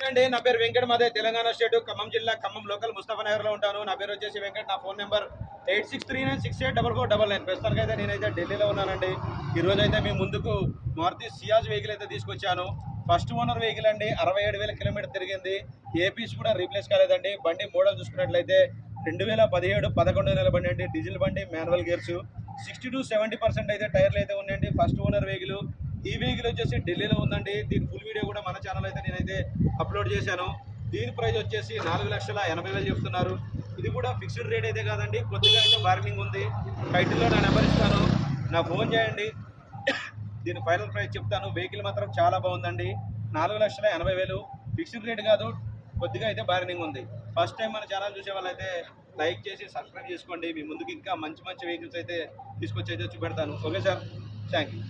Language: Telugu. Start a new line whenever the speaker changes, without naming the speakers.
అండి నా పేరు వెంకట్ మాదే తెలంగాణ స్టేట్ ఖమ్మం జిల్లా ఖమ్మం లోకల్ ముస్తఫా లో ఉంటాను. నా పేరు వచ్చేసి వెంకట్. నా ఫోన్ నెంబర్ 8639684499. ప్రస్తుతానికి అయితే నేనైతే ఢిల్లీలో ఉన్నానండి. ఈ రోజు అయితే మీ ముందుకు మారుతి సియాజ్ వెహికల్ అయితే తీసుకొచ్చాను. ఫస్ట్ ఓనర్ వెహికల్ అండి. 67,000 కిలోమీటర్ తిరిగింది. ఏపీస్ కూడా రీప్లేస్ కాలేదండి. బండి మోడల్ చూసుకున్నట్లయితే 2017 11 నెలల బండి అండి. డీజిల్ బండి, మాన్యువల్ గేర్స్. 60 to 70% అయితే టైర్లు అయితే ఉన్నాయండి. First owner vehicle. ఈ వెహికల్ వచ్చేసి ఢిల్లీలో ఉందండి. దీని ఫుల్ వీడియో కూడా మన ఛానల్ అయితే నేనైతే అప్లోడ్ చేశాను. దీని ప్రైస్ వచ్చేసి 4,80,000 చెప్తున్నారు. ఇది కూడా ఫిక్స్డ్ రేట్ అయితే కాదండి, కొద్దిగా అయితే బార్గెనింగ్ ఉంది. టైటిల్లో నా నెంబర్ ఇస్తాను, నా ఫోన్ చేయండి. దీని ఫైనల్ ప్రైస్ చెప్తాను. వెహికల్ మాత్రం చాలా బాగుందండి. 4,80,000 ఫిక్స్డ్ రేట్ కాదు, కొద్దిగా అయితే బార్గెనింగ్ ఉంది. ఫస్ట్ టైం మన ఛానల్ చూసే వాళ్ళైతే లైక్ చేసి సబ్స్క్రైబ్ చేసుకోండి. మీ ముందుకు ఇంకా మంచి మంచి వెహికల్స్ అయితే తీసుకొచ్చి అయితే చూపెడతాను. Okay sir, thank you.